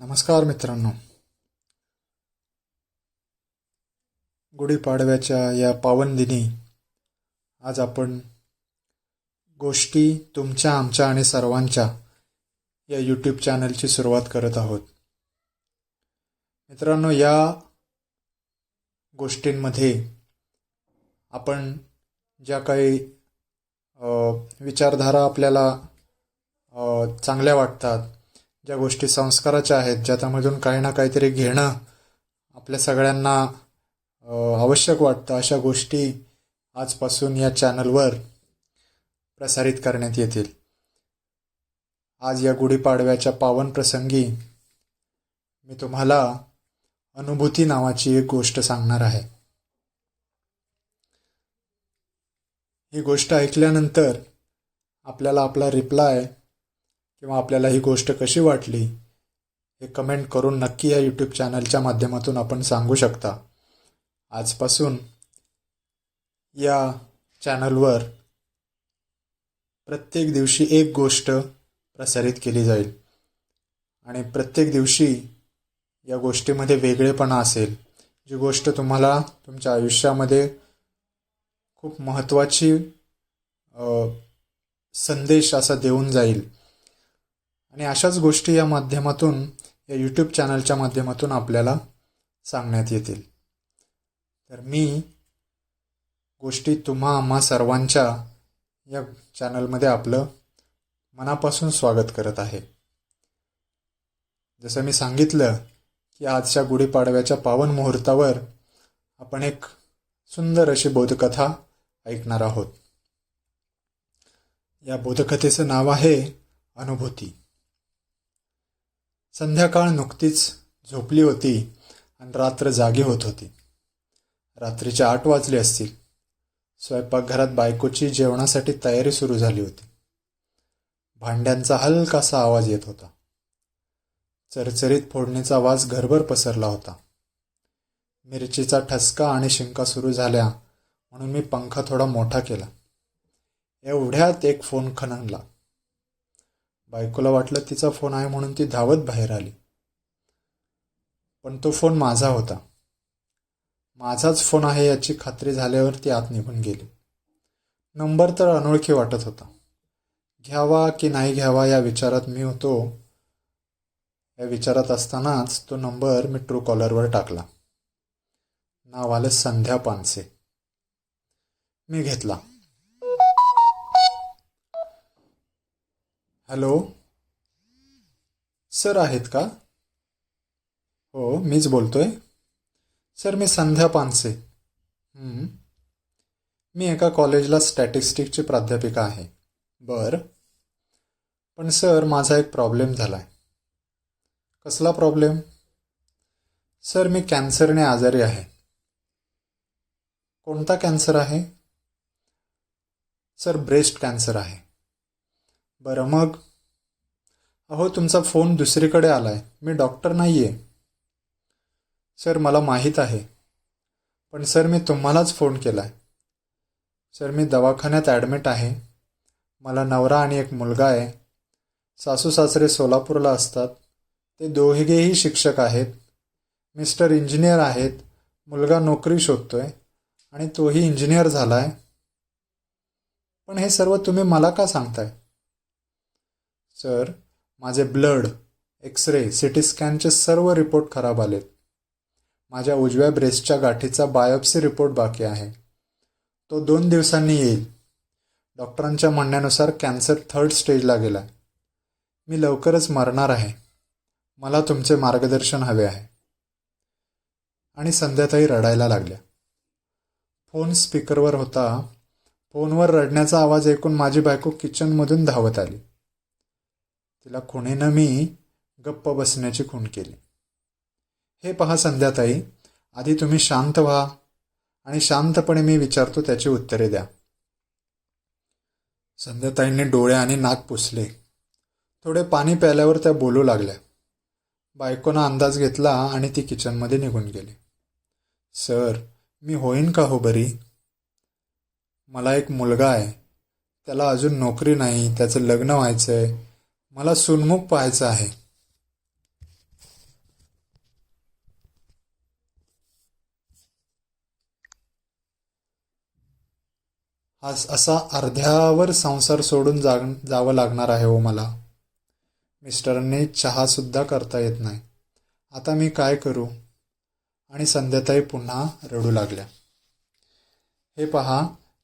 नमस्कार मित्रांनो. गुढीपाडव्याच्या या पावन दिनी आज आपण गोष्टी तुमच्या, आमच्या आणि सर्वांच्या या यूट्यूब चॅनलची सुरुवात करत आहोत. मित्रांनो, या गोष्टींमध्ये आपण ज्या काही विचारधारा आपल्याला चांगल्या वाटतात, ज्या गोष्टी संस्काराच्या आहेत, ज्याच्यामधून काही ना काहीतरी घेणं आपल्या सगळ्यांना आवश्यक वाटतं, अशा गोष्टी आजपासून या चॅनलवर प्रसारित करण्यात येतील. आज या गुढीपाडव्याच्या पावन प्रसंगी मी तुम्हाला अनुभूती नावाची एक गोष्ट सांगणार आहे. ही गोष्ट ऐकल्यानंतर आपल्याला आपला रिप्लाय किंवा आपल्याला ही गोष्ट कशी वाटली हे कमेंट करून नक्की या यूट्यूब चॅनलच्या माध्यमातून आपण सांगू शकता. आजपासून या चॅनलवर प्रत्येक दिवशी एक गोष्ट प्रसारित केली जाईल आणि प्रत्येक दिवशी या गोष्टीमध्ये वेगळेपणा असेल. जी गोष्ट तुम्हाला तुमच्या आयुष्यामध्ये खूप महत्त्वाची संदेश असा देऊन जाईल. आणि अशाच गोष्टी या माध्यमातून, या यूट्यूब चॅनलच्या माध्यमातून आपल्याला सांगण्यात येतील. तर मी गोष्टी तुम्हा आम्हा सर्वांच्या या चॅनलमध्ये आपलं मनापासून स्वागत करत आहे. जसं मी सांगितलं की आजच्या गुढीपाडव्याच्या पावन मुहूर्तावर आपण एक सुंदर अशी बोधकथा ऐकणार आहोत. या बोधकथेचं नाव आहे अनुभूती. संध्याकाळ नुकतीच झोपली होती आणि रात्र जागी होत होती. रात्रीचे 8 वाजले असतील. स्वयंपाकघरात बायकोची जेवणासाठी तयारी सुरू झाली होती. भांड्यांचा हलकासा आवाज येत होता. चरचरीत फोडणीचा वास घरभर पसरला होता. मिरचीचा ठसका आणि शिंका सुरू झाल्या म्हणून मी पंखा थोडा मोठा केला. एवढ्यात एक फोन खणला. बायकोला वाटलं तिचा फोन आहे म्हणून ती धावत बाहेर आली. पण तो फोन माझा होता. माझाच फोन आहे याची खात्री झाल्यावर ती आत निघून गेली. नंबर तर अनोळखी वाटत होता. घ्यावा की नाही घ्यावा या विचारात मी होतो. या विचारात असतानाच तो नंबर मी ट्रू कॉलरवर टाकला. नाव आलं संध्या पानसे. मी घेतला. हॅलो सर, आहेत का? हो, मीच बोलतोय. सर, मी संध्या पानसे. मी एका कॉलेजला स्टॅटिस्टिक्सची प्राध्यापिका आहे. बरं. पण सर, माझा एक प्रॉब्लेम झाला आहे. कसला प्रॉब्लेम? सर, मी कॅन्सरने आजारी आहे. कोणता कॅन्सर आहे? सर, ब्रेस्ट कॅन्सर आहे. बरं, मग? अहो, तुमचा फोन दुसरीकडे आलाय. मी डॉक्टर नाही आहे. सर, मला माहीत आहे. पण सर, मी तुम्हालाच फोन केलाय. सर, मी दवाखान्यात ॲडमिट आहे. मला नवरा आणि एक मुलगा आहे. सासू सासरे सोलापूरला असतात. ते दोघेही शिक्षक आहेत. मिस्टर इंजिनियर आहेत. मुलगा नोकरी शोधतोय आणि तोही इंजिनियर झालाय. पण हे सर्व तुम्ही मला का सांगताय? सर, माझे ब्लड, एक्सरे, सिटी स्कॅनचे सर्व रिपोर्ट खराब आलेत. माझ्या उजव्या ब्रेस्टच्या गाठीचा बायोप्सी रिपोर्ट बाकी आहे. तो 2 दिवसांनी येईल. डॉक्टरांच्या म्हणण्यानुसार कॅन्सर 3rd स्टेजला गेला. मी लवकरच मरणार आहे. मला तुमचे मार्गदर्शन हवे आहे. आणि संध्याताई रडायला लागल्या. फोन स्पीकरवर होता. फोनवर रडण्याचा आवाज ऐकून माझी बायको किचनमधून धावत आली. तिला खुणेनं मी गप्प बसण्याची खूण केली. हे पहा संध्याताई, आधी तुम्ही शांत व्हा आणि शांतपणे मी विचारतो त्याची उत्तरे द्या. संध्याताईंनी डोळे आणि नाक पुसले. थोडे पाणी प्यायल्यावर त्या बोलू लागल्या. बायकोनं अंदाज घेतला आणि ती किचनमध्ये निघून गेली. सर, मी होईन का हो बरी? मला एक मुलगा आहे. त्याला अजून नोकरी नाही. त्याचं लग्न व्हायचं आहे. मला सुनमुख पाहायचं आहे. असा अर्ध्यावर संसार सोडून जावं लागणार आहे हो मला. मिस्टरांनी चहासुद्धा करता येत नाही. आता मी काय करू? आणि संध्याताई पुन्हा रडू लागल्या. हे पहा,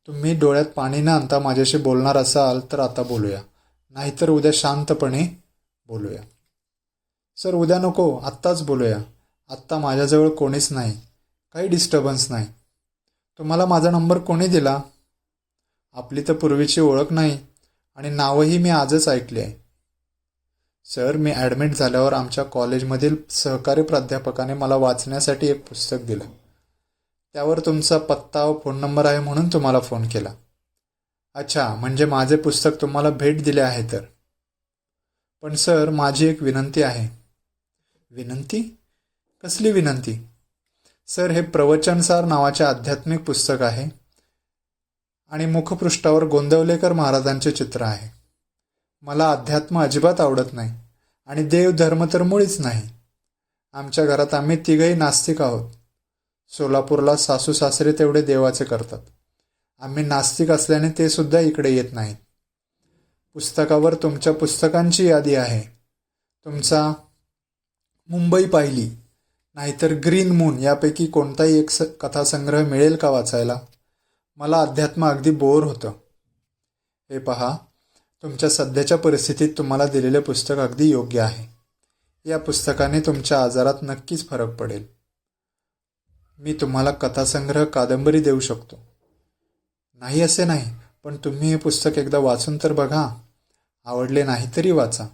तुम्ही डोळ्यात पाणी न आणता माझ्याशी बोलणार असाल तर आता बोलूया, नाहीतर उद्या शांतपणे बोलूया. सर उद्या नको, आत्ताच बोलूया. आत्ता माझ्याजवळ कोणीच नाही, काही डिस्टर्बन्स नाही. तुम्हाला माझा नंबर कोणी दिला? आपली तर पूर्वीची ओळख नाही आणि नावही मी आजच ऐकले आहे. सर मी ॲडमिट झाल्यावर आमच्या कॉलेजमधील सहकारी प्राध्यापकाने मला वाचण्यासाठी एक पुस्तक दिलं. त्यावर तुमचा पत्ता व फोन नंबर आहे म्हणून तुम्हाला फोन केला. अच्छा, म्हणजे माझे पुस्तक तुम्हाला भेट दिले आहे तर. पण सर माझी एक विनंती आहे. विनंती? कसली विनंती? सर हे प्रवचनसार नावाचे आध्यात्मिक पुस्तक आहे आणि मुखपृष्ठावर गोंदवलेकर महाराजांचे चित्र आहे. मला अध्यात्म अजिबात आवडत नाही आणि देवधर्म तर मुळीच नाही. आमच्या घरात आम्ही तिघही नास्तिक आहोत. सोलापूरला सासू सासरे तेवढे देवाचे करतात. आम्ही नास्तिक असल्याने ते सुद्धा इकडे येत नाहीत. पुस्तकावर तुमच्या पुस्तकांची यादी आहे. तुमचा मुंबई पाहिली नाहीतर ग्रीन मून यापैकी कोणताही एक कथासंग्रह मिळेल का वाचायला? मला अध्यात्म अगदी बोर होतं. हे पहा, तुमच्या सध्याच्या परिस्थितीत तुम्हाला दिलेले पुस्तक अगदी योग्य आहे. या पुस्तकाने तुमच्या आजारात नक्कीच फरक पडेल. मी तुम्हाला कथासंग्रह कादंबरी देऊ शकतो. नाही असे नाही, पण तुम्ही हे पुस्तक एकदा वाचून तर बघा. आवडले नाही तरी वाचा.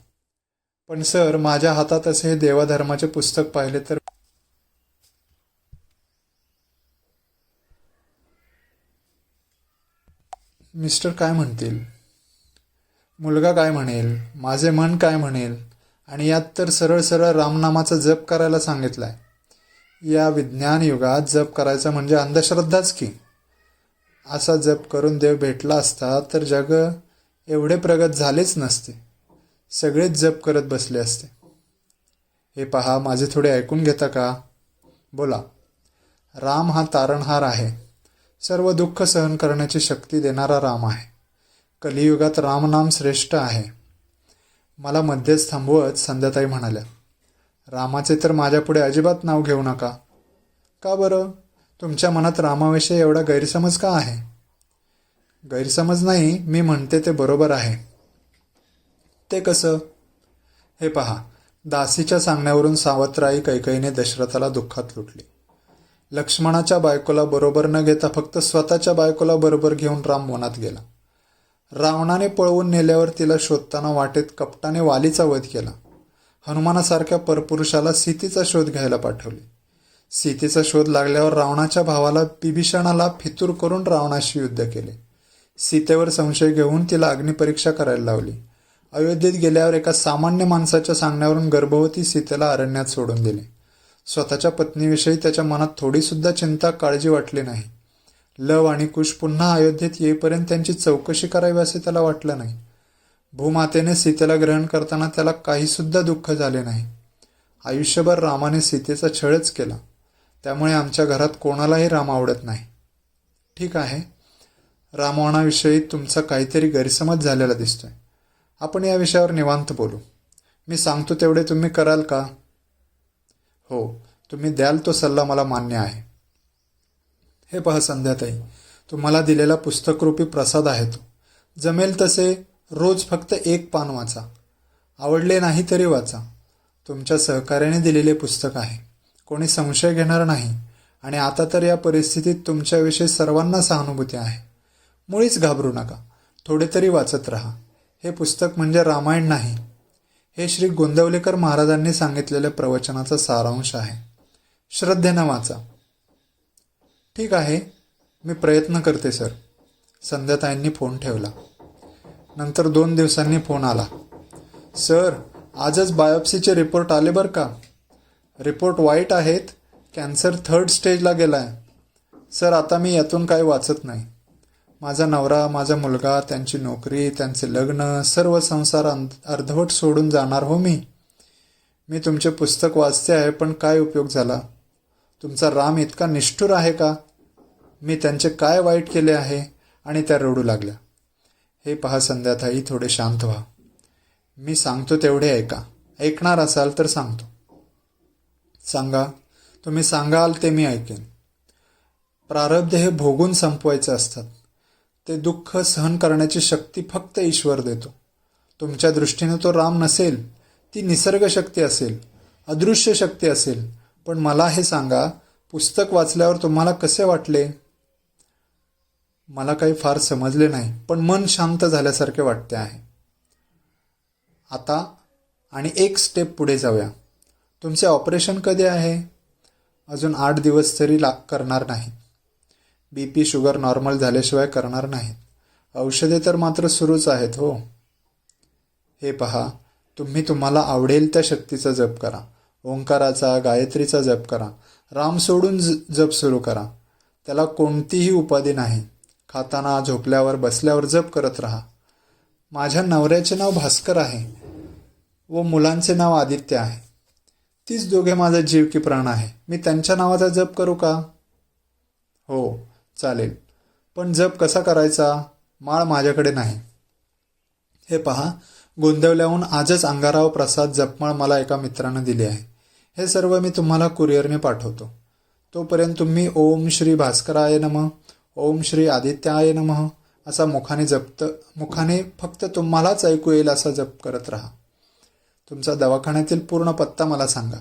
पण सर माझ्या हातात असे हे देवाधर्माचे पुस्तक पाहिले तर. मिस्टर काय म्हणतील? मुलगा काय म्हणेल? माझे मन काय म्हणेल? आणि यात तर सरळ सरळ रामनामाचा जप करायला सांगितलाय. या विज्ञान युगात जप करायचा म्हणजे अंधश्रद्धाच की. असा जप करून देव भेटला असता तर जग एवढे प्रगत झालेच नसते. सगळेच जप करत बसले असते. हे पहा, माझे थोडे ऐकून घेता का? बोला. राम हा तारणहार आहे. सर्व दुःख सहन करण्याची शक्ती देणारा राम आहे. कलियुगात रामनाम श्रेष्ठ आहे. मला मध्येच थांबवत संध्याताई म्हणाल्या, रामाचे तर माझ्यापुढे अजिबात नाव घेऊ नका. का बरं? तुमच्या मनात रामाविषयी एवढा गैरसमज का आहे? गैरसमज नाही, मी म्हणते ते बरोबर आहे. ते कसं? हे पहा, दासीच्या सांगण्यावरून सावत्राई कैकेयीने दशरथाला दुःखात लुटली. लक्ष्मणाच्या बायकोला बरोबर न घेता फक्त स्वतःच्या बायकोला बरोबर घेऊन राम वनात गेला. रावणाने पळवून नेल्यावर तिला शोधताना वाटेत कपटाने वालीचा वध केला. हनुमानासारख्या परपुरुषाला सीतेचा शोध घ्यायला पाठवले. सीतेचा शोध लागल्यावर रावणाच्या भावाला बिभीषणाला फितूर करून रावणाशी युद्ध केले. सीतेवर संशय घेऊन तिला अग्निपरीक्षा करायला लावली. अयोध्येत गेल्यावर एका सामान्य माणसाच्या सांगण्यावरून गर्भवती सीतेला अरण्यात सोडून दिले. स्वतःच्या पत्नीविषयी त्याच्या मनात थोडीसुद्धा चिंता काळजी वाटली नाही. लव आणि कुश पुन्हा अयोध्येत येईपर्यंत त्यांची चौकशी करावी असे त्याला वाटलं नाही. भूमातेने सीतेला ग्रहण करताना त्याला काहीसुद्धा दुःख झाले नाही. आयुष्यभर रामाने सीतेचा छळच केला. त्यामुळे आमच्या घरात कोणालाही राम आवडत नाही. ठीक आहे, रामायणाविषयी तुमचा काहीतरी गैरसमज झालेला दिसतोय. आपण या विषयावर निवांत बोलू. मी सांगतो तेवढे तुम्ही कराल का? हो, तुम्ही द्याल तो सल्ला मला मान्य आहे. हे पहा संध्याताई, तुम्हाला दिलेला पुस्तकरूपी प्रसाद आहे तो. जमेल तसे रोज फक्त एक पान वाचा. आवडले नाही तरी वाचा. तुमच्या सहकार्याने दिलेले पुस्तक आहे. कोणी संशय घेणार नाही. आणि आता तर या परिस्थितीत तुमच्याविषयी सर्वांना सहानुभूती आहे. मुळीच घाबरू नका. थोडे तरी वाचत राहा. हे पुस्तक म्हणजे रामायण नाही. हे श्री गोंदवलेकर महाराजांनी सांगितलेल्या प्रवचनाचा सारांश आहे. श्रद्धेनं वाचा. ठीक आहे, मी प्रयत्न करते सर. संध्याताईंनी फोन ठेवला. नंतर 2 दिवसांनी फोन आला. सर, आजच बायोप्सीचे रिपोर्ट आले बरं का. रिपोर्ट वाईट आहेत. कॅन्सर 3rd स्टेजला गेलाय. सर, आता मी यातून काही वाचत नाही. माझा नवरा, माझा मुलगा, त्यांची नोकरी, त्यांचे लग्न, सर्व संसार अर्धवट सोडून जाणार हो मी. मी तुमचे पुस्तक वाचते आहे, पण काय उपयोग झाला? तुमचा राम इतका निष्ठुर आहे का? मी त्यांचे काय वाईट केले आहे आणि त्या रडू लागल्या. हे पहा संध्याताई, थोडे शांत व्हा. मी सांगतो तेवढे ऐका. ऐकणार असाल तर सांगतो. सांगा. तुम्ही सांगाल ते मी ऐकेन. प्रारब्ध हे भोगून संपवायचे असतात. ते दुःख सहन करण्याची शक्ती फक्त ईश्वर देतो. तुमच्या दृष्टीने तो राम नसेल, ती निसर्ग शक्ती असेल, अदृश्य शक्ती असेल. पण मला हे सांगा, पुस्तक वाचल्यावर तुम्हाला कसे वाटले? मला काही फार समजले नाही, पण मन शांत झाल्यासारखे वाटते आहे. आता आणि एक स्टेप पुढे जाऊया. तुमचे ऑपरेशन कधी आहे? अजून 8 दिवस तरी करणार नाही. BP शुगर नॉर्मल झाल्याशिवाय करणार नाहीत. औषधे तर मात्र सुरूच आहेत हो. हे पहा, तुम्ही तुम्हाला आवडेल त्या शक्तीचा जप करा. ओंकाराचा, गायत्रीचा जप करा. राम सोडून जप सुरू करा. त्याला कोणतीही उपाधी नाही. खाताना, झोपल्यावर, बसल्यावर जप करत राहा. माझ्या नवऱ्याचे नाव भास्कर आहे व मुलांचे नाव आदित्य आहे. तीच दोघे माझा जीव की प्राण आहे. मी त्यांच्या नावाचा जप करू का? हो, चालेल. पण जप कसा करायचा? माळ माझ्याकडे नाही. हे पहा, गोंदवल्याहून आजच अंगाराव प्रसाद जपमाळ मला एका मित्रानं दिली आहे. हे सर्व मी तुम्हाला कुरिअरने पाठवतो. तोपर्यंत तुम्ही ओम श्री भास्कराय नमः, ओम श्री आदित्याय नमः असा मुखाने फक्त तुम्हालाच ऐकू येईल असा जप करत राहा. तुमचा दवाखान्यातील पूर्ण पत्ता मला सांगा.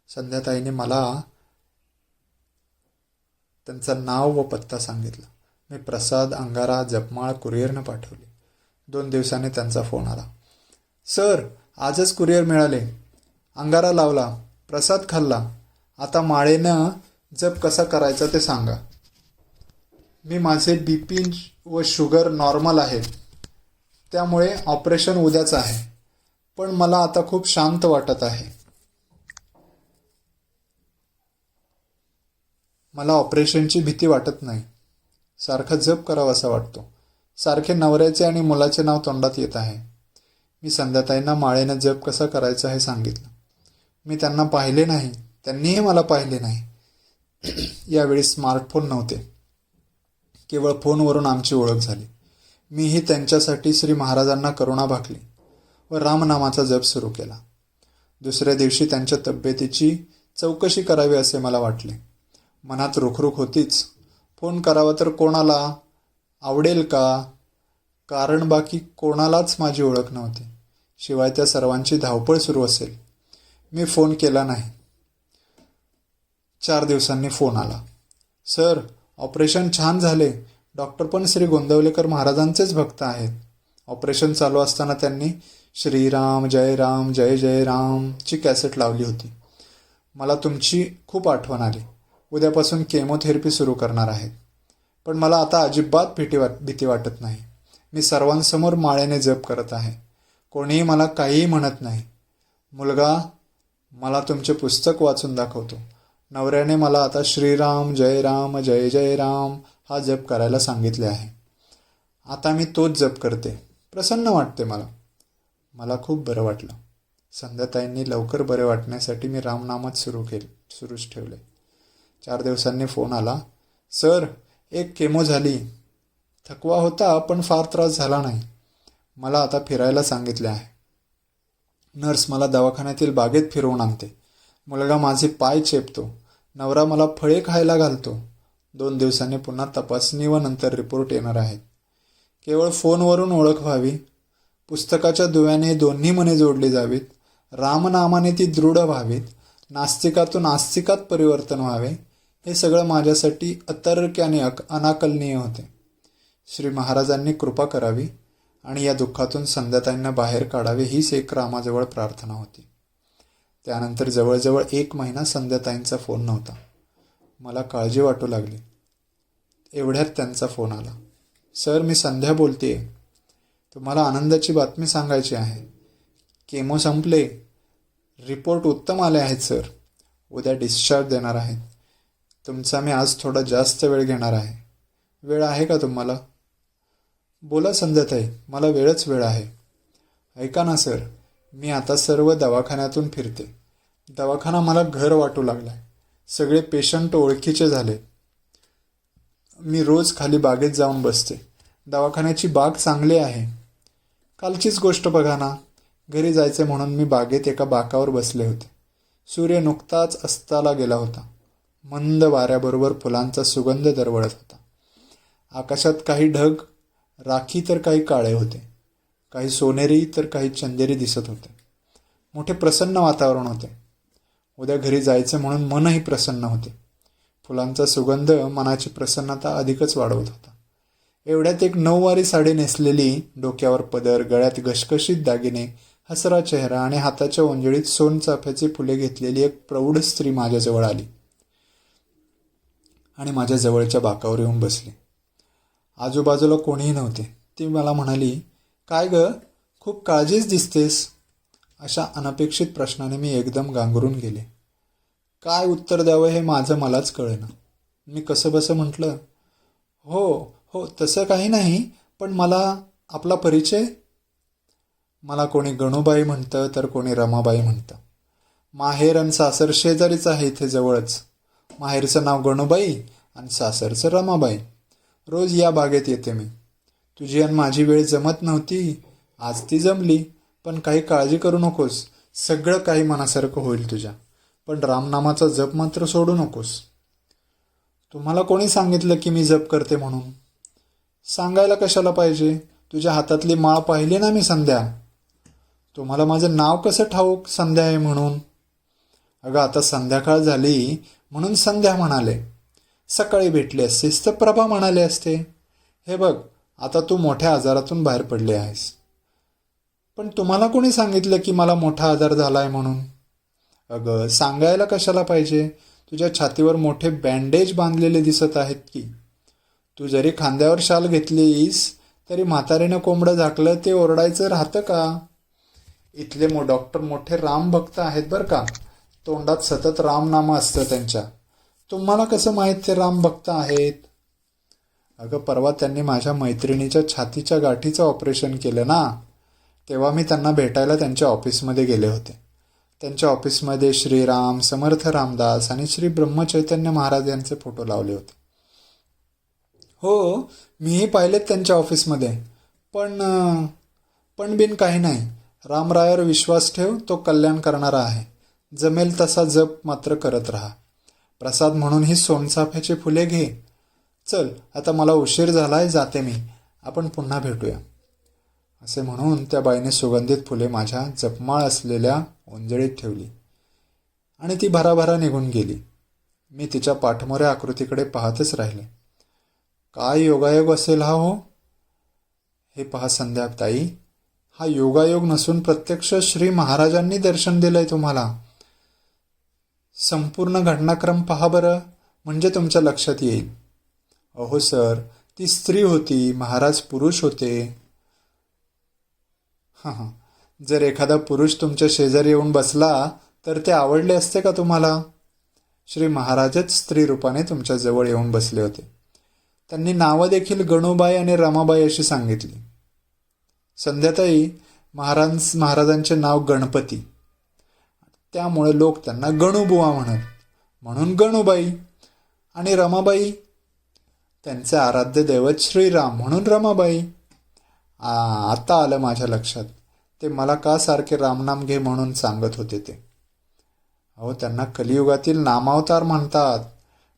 संध्याताईने मला त्यांचं नाव व पत्ता सांगितला. मी प्रसाद, अंगारा, जपमाळ कुरिअरनं पाठवली. 2 दिवसांनी त्यांचा फोन आला. सर, आजच कुरिअर मिळाले. अंगारा लावला, प्रसाद खाल्ला. आता माळेनं जप कसा करायचा ते सांगा. मी माझे BP व शुगर नॉर्मल आहेत, त्यामुळे ऑपरेशन उद्याच आहे. पण मला आता खूप शांत वाटत आहे. मला ऑपरेशनची भीती वाटत नाही. सारखा जप करावासा वाटतो. सारखे नवऱ्याचे आणि मुलाचे नाव तोंडात येत आहे. मी संध्याताईंना माळेनं जप कसा करायचा हे सांगितलं. मी त्यांना पाहिले नाही, त्यांनीही मला पाहिले नाही. यावेळी स्मार्टफोन नव्हते. केवळ फोनवरून आमची ओळख झाली. मीही त्यांच्यासाठी श्री महाराजांना करुणा भाकली व रामनामाचा जप सुरू केला. दुसऱ्या दिवशी त्यांच्या तब्येतीची चौकशी करावी असे मला वाटले. मनात रुखरुख होतीच. फोन करावा तर कोणाला? आवडेल का? कारण बाकी कोणालाच माझी ओळख नव्हती. शिवाय त्या सर्वांची धावपळ सुरू असेल. मी फोन केला नाही. 4 दिवसांनी फोन आला. सर, ऑपरेशन छान झाले. डॉक्टर पण श्री गोंदवलेकर महाराजांचेच भक्त आहेत. ऑपरेशन चालू असताना त्यांनी श्रीराम जय राम जय जय रामची कॅसेट लावली होती. मला तुमची खूप आठवण आली. उद्यापासून केमोथेरपी सुरू करणार आहेत. पण मला आता अजिबात भीती वाटत नाही. मी सर्वांसमोर माळेने जप करत आहे. कोणीही मला काहीही म्हणत नाही. मुलगा मला तुमचे पुस्तक वाचून दाखवतो. नवऱ्याने मला आता श्रीराम जय राम जय जय राम हा जप करायला सांगितले आहे. आता मी तोच जप करते. प्रसन्न वाटते मला. मला खूप बरं वाटलं. संध्याताईंनी लवकर बरे वाटण्यासाठी मी रामनामच सुरूच ठेवले. 4 दिवसांनी फोन आला. सर, एक केमो झाली. थकवा होता पण फार त्रास झाला नाही. मला आता फिरायला सांगितले आहे. नर्स मला दवाखान्यातील बागेत फिरवून आणते. मुलगा माझे पाय चेपतो. नवरा मला फळे खायला घालतो. 2 दिवसांनी पुन्हा तपासणी व नंतर रिपोर्ट येणार आहेत. केवळ फोनवरून ओळख व्हावी. पुस्तकाच्या दुव्याने दोन्ही मने जोडली जावीत. रामनामाने ती दृढ व्हावीत. नास्तिकातून आस्तिकात परिवर्तन व्हावे. हे सगळं माझ्यासाठी अतर्क्य आणि अनाकलनीय होते. श्री महाराजांनी कृपा करावी आणि या दुःखातून संध्याताईंना बाहेर काढावे हीच एक रामाजवळ प्रार्थना होती. त्यानंतर जवळजवळ 1 महिना संध्याताईंचा फोन नव्हता. मला काळजी वाटू लागली. एवढ्यात त्यांचा फोन आला. सर, मी संध्या बोलतेय. तुम्हाला आनंदाची बातमी सांगायची आहे. केमो संपले. रिपोर्ट उत्तम आले आहेत सर. उद्या डिस्चार्ज देणार आहेत. तुमचा मी आज थोडा जास्त वेळ घेणार आहे. वेळ आहे का तुम्हाला? बोला संध्याताई, मला वेळ आहे. ऐका ना सर, मी आता सर्व दवाखान्यातून फिरते. दवाखाना मला घर वाटू लागलाय. सगळे पेशंट ओळखीचे झाले. मी रोज खाली बागेत जाऊन बसते. दवाखान्याची बाग चांगली आहे. कालचीच गोष्ट बघा ना. घरी जायचे म्हणून मी बागेत एका बाकावर बसले होते. सूर्य नुकताच अस्ताला गेला होता. मंद वाऱ्याबरोबर फुलांचा सुगंध दरवळत होता. आकाशात काही ढग राखी तर काही काळे होते. काही सोनेरी तर काही चंदेरी दिसत होते. मोठे प्रसन्न वातावरण होते. उद्या घरी जायचे म्हणून मनही प्रसन्न होते. फुलांचा सुगंध मनाची प्रसन्नता अधिकच वाढवत होता. एवढ्यात एक नऊवारी साडी नेसलेली, डोक्यावर पदर, गळ्यात घसघशीत दागिने, हसरा चेहरा आणि हाताच्या ओंजळीत सोनचाफ्याची फुले घेतलेली एक प्रौढ स्त्री माझ्याजवळ आली आणि माझ्या जवळच्या बाकावर येऊन बसली. आजूबाजूला कोणीही नव्हते. ती मला म्हणाली, काय ग, खूप काळजीच दिसतेस. अशा अनपेक्षित प्रश्नाने मी एकदम गांगरून गेले. काय उत्तर द्यावं हे माझं मलाच कळेना. मी कसंबसं म्हटलं, हो हो तसं काही नाही, पण मला आपला परिचय. मला कोणी गणूबाई म्हणतं तर कोणी रमाबाई म्हणतं. माहेर आणि सासर शेजारीच आहे इथे जवळच. माहेरचं नाव गणूबाई आणि सासरचं रमाबाई. रोज या बागेत येते मी. तुझी आणि माझी वेळ जमत नव्हती, आज ती जमली. पण काही काळजी करू नकोस, सगळं काही मनासारखं होईल तुझ्या. पण रामनामाचा जप मात्र सोडू नकोस. तुम्हाला कोणी सांगितलं की मी जप करते म्हणून? सांगायला कशाला पाहिजे? तुझ्या हातातली माळ पाहिली ना मी संध्या. तुम्हाला माझं नाव कसं ठाऊक संध्या आहे म्हणून? अगं आता संध्याकाळ झाली म्हणून संध्या म्हणाले. सकाळी भेटली असतीस तर प्रभा म्हणाले असते. हे बघ, आता तू मोठ्या आजारातून बाहेर पडली आहेस. पण तुम्हाला कोणी सांगितलं की मला मोठा आजार झाला आहे म्हणून? अगं सांगायला कशाला पाहिजे? तुझ्या छातीवर मोठे बँडेज बांधलेले दिसत आहेत की. तू जरी खांद्यावर शाल घेतलीस तरी म्हातारीनं कोंबडं झाकलं ते ओरडायचं राहतं का? इथले डॉक्टर मोठे राम भक्त आहेत बरं का. तोंडात सतत रामनाम असतं त्यांच्या. तुम्हाला कसं माहीत ते राम भक्त आहेत? अगं परवा त्यांनी माझ्या मैत्रिणीच्या छातीच्या गाठीचं ऑपरेशन केलं ना, तेव्हा मी त्यांना भेटायला त्यांच्या ऑफिसमध्ये गेले होते. त्यांच्या ऑफिसमध्ये श्रीराम, समर्थ रामदास आणि श्री ब्रह्मचैतन्य महाराज यांचे फोटो लावले होते. हो, मीही पाहिलेत त्यांच्या ऑफिसमध्ये. पण बिन काही नाही. रामरायावर विश्वास ठेव, तो कल्याण करणारा आहे. जमेल तसा जप मात्र करत राहा. प्रसाद म्हणून ही सोनचाफ्याची फुले घे. चल आता मला उशीर झालाय, जाते मी. आपण पुन्हा भेटूया. असे म्हणून त्या बाईने सुगंधित फुले माझ्या जपमाळ असलेल्या ओंजळीत ठेवली आणि ती भराभरा निघून गेली. मी तिच्या पाठमोऱ्या आकृतीकडे पाहतच राहिले. काय योगायोग असेल हा हो. हे पहा संध्याताई, हा योगायोग नसून प्रत्यक्ष श्री महाराजांनी दर्शन दिलंय तुम्हाला. संपूर्ण घटनाक्रम पहा बरं, म्हणजे तुमच्या लक्षात येईल. अहो सर, ती स्त्री होती, महाराज पुरुष होते. हां, जर एखादा पुरुष तुमच्या शेजारी येऊन बसला तर ते आवडले असते का तुम्हाला? श्री महाराजच स्त्री रूपाने तुमच्या जवळ येऊन बसले होते. त्यांनी नावं देखील गणूबाई आणि रमाबाई अशी सांगितली. संध्याताई, महाराजांचे नाव गणपती, त्यामुळे लोक त्यांना गणूबुवा म्हणत, म्हणून गणूबाई. आणि रमाबाई, त्यांचे आराध्य दैवत श्रीराम म्हणून रमाबाई. आता आलं माझ्या लक्षात. ते मला का सारखे रामनाम घे म्हणून सांगत होते ते. अहो त्यांना कलियुगातील नामावतार म्हणतात.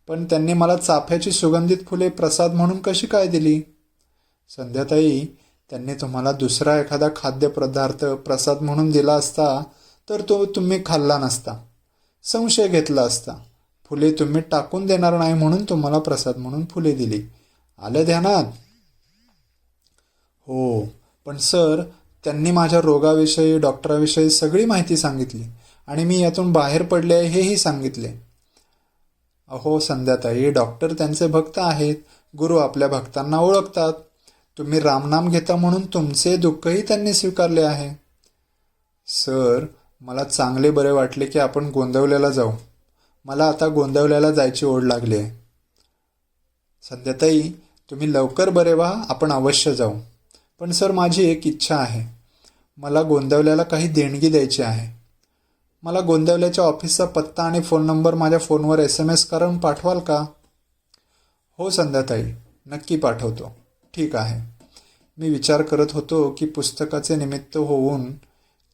पण त्यांनी मला चाफ्याची सुगंधित फुले प्रसाद म्हणून कशी काय दिली? संध्याताई, त्यांनी तुम्हाला दुसरा एखादा खाद्यपदार्थ प्रसाद म्हणून दिला असता तर तो तुम्ही खाल्ला नसता. संशय घेतला असता. फुले तुम्ही टाकून देणार नाही म्हणून तुम्हाला प्रसाद म्हणून फुले दिली. आलं ध्यानात? हो, पण सर, त्यांनी माझ्या रोगाविषयी, डॉक्टराविषयी सगळी माहिती सांगितली आणि मी यातून बाहेर पडले आहे हेही सांगितले. अहो संध्याताई, डॉक्टर त्यांचे भक्त आहेत. गुरु आपल्या भक्तांना ओळखतात. तुम्ही रामनाम घेता म्हणून तुमचे दुःखही त्यांनी स्वीकारले आहे. सर, मला चांगले बरे वाटले की आपण गोंदवल्याला जाऊ. मला आता गोंदवल्याला जायची ओढ लागली आहे. संध्याताई, तुम्ही लवकर बरे व्हा, आपण अवश्य जाऊ. पण सर, माझी एक इच्छा आहे. मला गोंदवल्याला काही देणगी द्यायची आहे. मला गोंदवल्याच्या ऑफिसचा पत्ता आणि फोन नंबर माझ्या फोनवर SMS करून पाठवाल का? हो संध्याताई, नक्की पाठवतो. ठीक आहे. मी विचार करत होतो की पुस्तकाचे निमित्त होऊन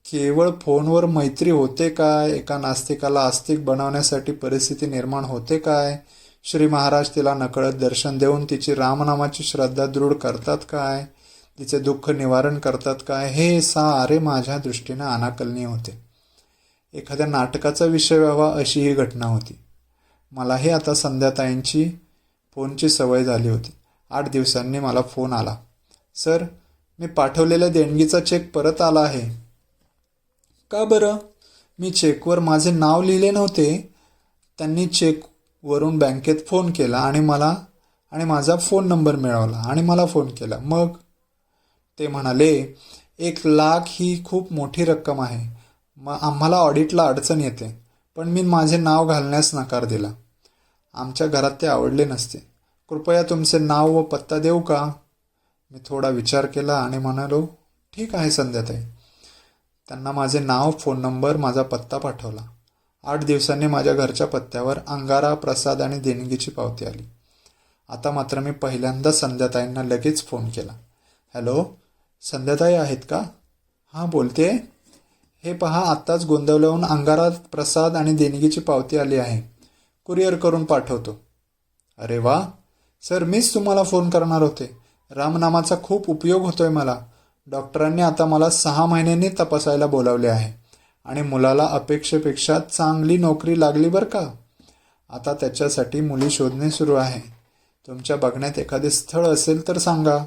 केवळ फोनवर मैत्री होते काय? एका नास्तिकाला आस्तिक बनवण्यासाठी परिस्थिती निर्माण होते काय? श्री महाराज तिला नकळत दर्शन देऊन तिची रामनामाची श्रद्धा दृढ करतात काय? तिचे दुःख निवारण करतात काय? हे सारे माझ्या दृष्टीने अनाकलनीय होते. एखाद्या नाटकाचा विषय व्हावा अशी ही घटना होती. मलाही आता संध्याताईंची फोनची सवय झाली होती. 8 दिवसांनी मला फोन आला. सर, मी पाठवलेल्या देणगीचा चेक परत आला आहे. का बरं? मी चेकवर माझे नाव लिहिले नव्हते. त्यांनी चेकवरून बँकेत फोन केला आणि माझा फोन नंबर मिळवला आणि मला फोन केला. मग ते म्हणाले, 1,00,000 ही खूप मोठी रक्कम आहे. आम्हाला ऑडिटला अडचण येते. पण मी माझे नाव घालण्यास नकार दिला. आमच्या घरात ते आवडले नसते. कृपया तुमचे नाव व पत्ता देऊ का? मी थोडा विचार केला आणि म्हणालो, ठीक आहे संध्याताई. त्यांना माझे नाव, फोन नंबर, माझा पत्ता पाठवला. 8 दिवसांनी माझ्या घरच्या पत्त्यावर अंगारा, प्रसाद आणि देणगीची पावती आली. आता मात्र मी पहिल्यांदा संध्याताईंना लगेच फोन केला. हॅलो, संध्याताई आहेत का? हां, बोलते. हे पहा, आत्ताच गोंदवल्याहून अंगारा, प्रसाद आणि देणगीची पावती आली आहे. कुरिअर करून पाठवतो. अरे वा सर, मीच तुम्हाला फोन करणार होते. रामनामाचा खूप उपयोग होतोय मला. डॉक्टरांनी आता मला 6 महिन्यांनी तपासायला बोलावले आहे आणि मुलाला अपेक्षेपेक्षा चांगली नोकरी लागली बरं का. आता त्याच्यासाठी मुली शोधणे सुरू आहे. तुमच्या बघण्यात एखादे स्थळ असेल तर सांगा.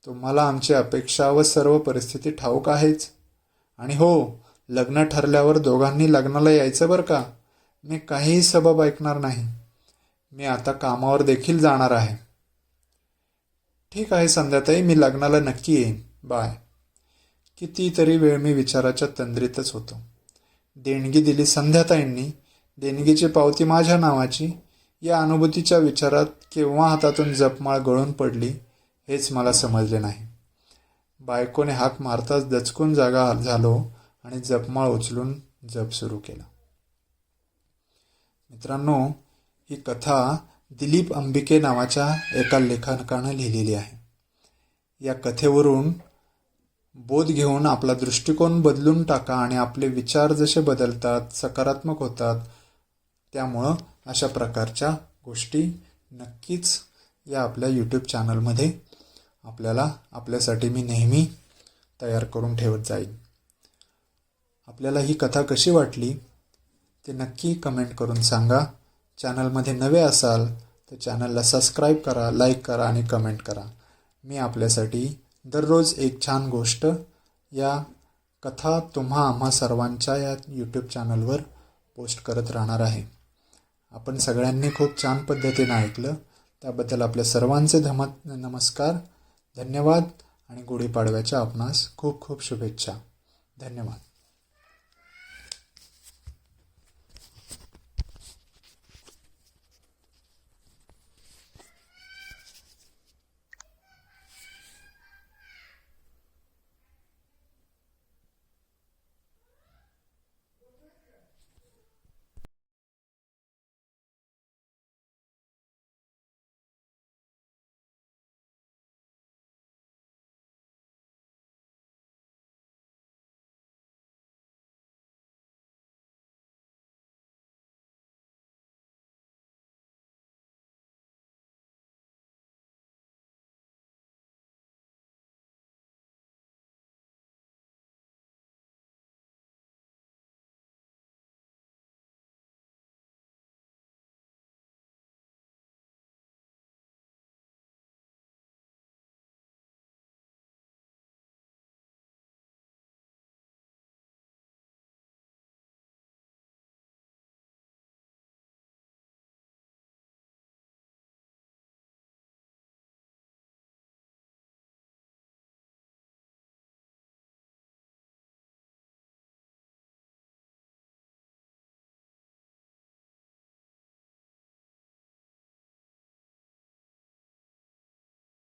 तुम्हाला आमची अपेक्षा व सर्व परिस्थिती ठाऊक आहेच. आणि हो, लग्न ठरल्यावर दोघांनी लग्नाला यायचं बरं का. मी काहीही सबब ऐकणार नाही. मी आता कामावर देखील जाणार आहे. ठीक आहे संध्याताई, मी लग्नाला नक्की येईन. बाय. कितीतरी वेळ मी विचाराच्या तंद्रीतच होतो. देणगी दिली संध्याताईंनी, देणगीची पावती माझ्या नावाची. या अनुभूतीच्या विचारात केव्हा हातातून जपमाळ गळून पडली हेच मला समजले नाही. बायकोने हाक मारताच दचकून जागा झालो आणि जपमाळ उचलून जप सुरू केला. मित्रांनो, ही कथा दिलीप अंबिके नावाच्या एका लेखकानं लिहिलेली आहे. या कथेवरून बोध घेऊन आपला दृष्टिकोन बदलून टाका आणि आपले विचार जसे बदलतात, सकारात्मक होतात. त्यामुळं अशा प्रकारच्या गोष्टी नक्कीच या आपल्या यूट्यूब चॅनलमध्ये आपल्यासाठी मी नेहमी तयार करून ठेवत जाईल. आपल्याला ही कथा कशी वाटली ते नक्की कमेंट करून सांगा. चॅनलमध्ये नवे असाल तर चॅनलला सबस्क्राईब करा, लाईक करा आणि कमेंट करा. मी आपल्यासाठी दररोज एक छान गोष्ट या कथा आम्हा सर्वांच्या या यूट्यूब चॅनलवर पोस्ट करत राहणार आहे. आपण सगळ्यांनी खूप छान पद्धतीने ऐकलं, त्याबद्दल आपल्या सर्वांचे नमस्कार, धन्यवाद आणि गुढीपाडव्याच्या आपणास खूप खूप शुभेच्छा. धन्यवाद.